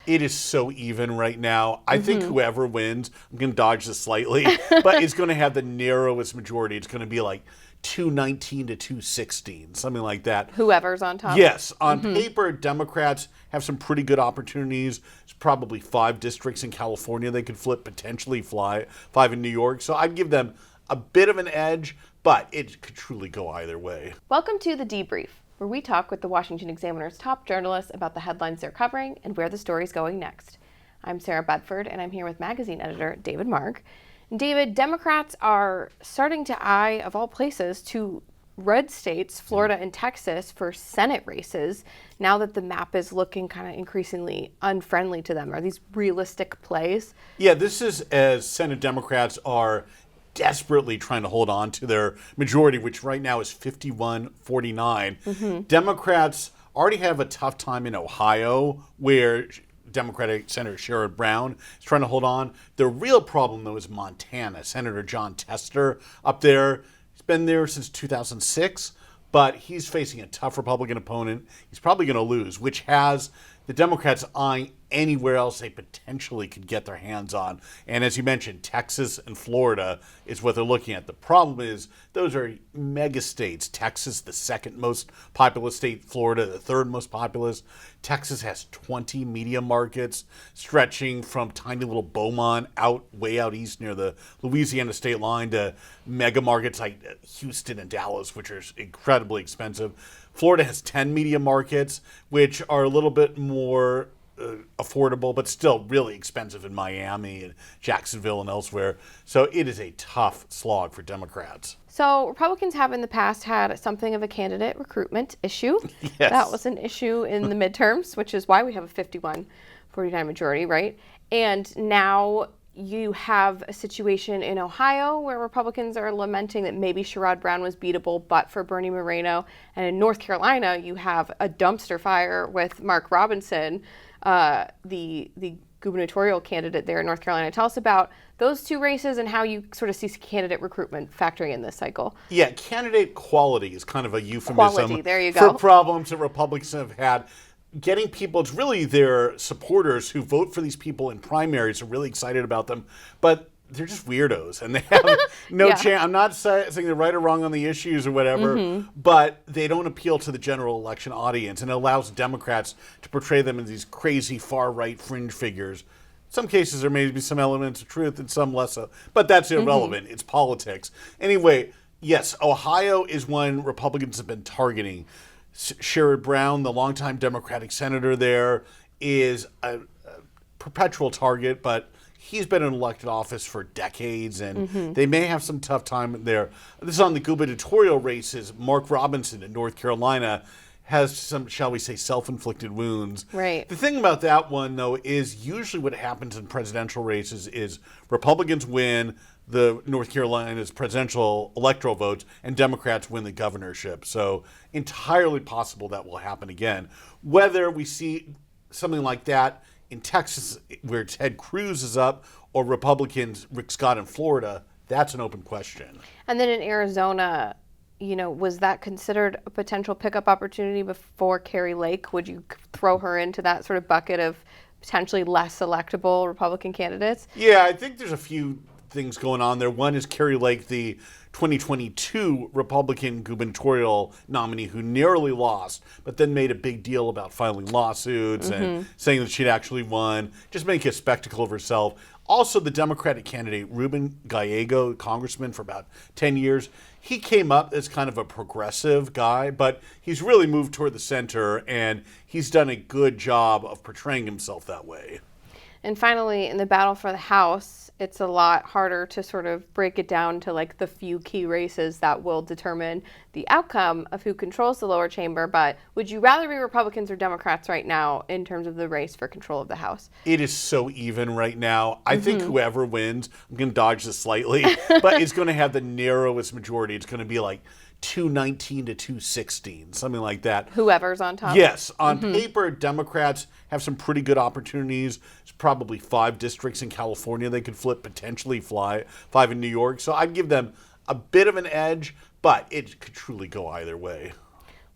It is so even right now. I think whoever wins, I'm going to dodge this slightly, but it's going to have the narrowest majority. It's going to be like 219 to 216, something like that. Whoever's on top. Yes. On paper, Democrats have some pretty good opportunities. There's probably 5 districts in California they could flip, potentially 5 in New York. So I'd give them a bit of an edge, but it could truly go either way. Welcome to The Debrief, where we talk with the Washington Examiner's top journalists about the headlines they're covering and where the story's going next. I'm Sarah Bedford, and I'm here with magazine editor David Mark. And David, Democrats are starting to eye, of all places, to red states, Florida and Texas, for Senate races, now that the map is looking kind of increasingly unfriendly to them. Are these realistic plays? Yeah, this is as Senate Democrats are desperately trying to hold on to their majority, which right now is 51-49. Democrats already have a tough time in Ohio, where Democratic Senator Sarah Brown is trying to hold on. The real problem, though, is Montana. Senator Jon Tester up there, he's been there since 2006, but he's facing a tough Republican opponent. He's probably going to lose, which has the Democrats eyeing anywhere else they potentially could get their hands on. And as you mentioned, Texas and Florida is what they're looking at. The problem is those are mega states. Texas, the second most populous state, Florida, the third most populous. Texas has 20 media markets stretching from tiny little Beaumont way out east near the Louisiana state line to mega markets like Houston and Dallas, which are incredibly expensive. Florida has 10 media markets, which are a little bit more affordable, but still really expensive in Miami and Jacksonville and elsewhere. So it is a tough slog for Democrats. So Republicans have in the past had something of a candidate recruitment issue. Yes. That was an issue in the midterms, which is why we have a 51-49 majority, right? And now you have a situation in Ohio where Republicans are lamenting that maybe Sherrod Brown was beatable but for Bernie Moreno. And in North Carolina, you have a dumpster fire with Mark Robinson, the gubernatorial candidate there in North Carolina. Tell us about those two races and how you sort of see candidate recruitment factoring in this cycle. Yeah, candidate quality is kind of a euphemism Quality, there you go. for problems that Republicans have had. Getting people, it's really their supporters who vote for these people in primaries are really excited about them, but they're just weirdos and they have no chance. I'm not saying they're right or wrong on the issues or whatever, but they don't appeal to the general election audience, and it allows Democrats to portray them as these crazy far-right fringe figures. In some cases, there may be some elements of truth and some less so, but that's irrelevant. It's politics. Anyway, yes, Ohio is one Republicans have been targeting. Sherrod Brown, the longtime Democratic senator there, is a perpetual target, but he's been in elected office for decades, and they may have some tough time there. This is on the gubernatorial races. Mark Robinson in North Carolina has some, shall we say, self-inflicted wounds. Right. The thing about that one, though, is usually what happens in presidential races is Republicans win the North Carolina's presidential electoral votes, and Democrats win the governorship. So entirely possible that will happen again. Whether we see something like that in Texas, where Ted Cruz is up, or Republicans, Rick Scott in Florida, that's an open question. And then in Arizona, was that considered a potential pickup opportunity before Kari Lake? Would you throw her into that sort of bucket of potentially less electable Republican candidates? Yeah, I think there's a few things going on there. One is Kari Lake, the 2022 Republican gubernatorial nominee who narrowly lost, but then made a big deal about filing lawsuits and saying that she'd actually won, just making a spectacle of herself. Also, the Democratic candidate, Ruben Gallego, congressman for about 10 years, he came up as kind of a progressive guy, but he's really moved toward the center, and he's done a good job of portraying himself that way. And finally, in the battle for the House, it's a lot harder to sort of break it down to like the few key races that will determine the outcome of who controls the lower chamber. But would you rather be Republicans or Democrats right now in terms of the race for control of the House? It is so even right now. I think whoever wins, I'm going to dodge this slightly, but it's going to have the narrowest majority. It's going to be like 219 to 216, something like that. Whoever's on top. Yes. On paper, Democrats have some pretty good opportunities. There's probably 5 districts in California they could flip, potentially 5 in New York. So I'd give them a bit of an edge, but it could truly go either way.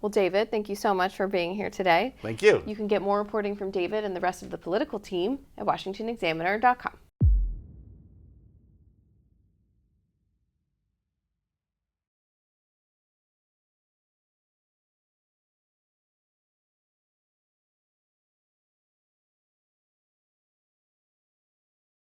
Well, David, thank you so much for being here today. Thank you. You can get more reporting from David and the rest of the political team at washingtonexaminer.com.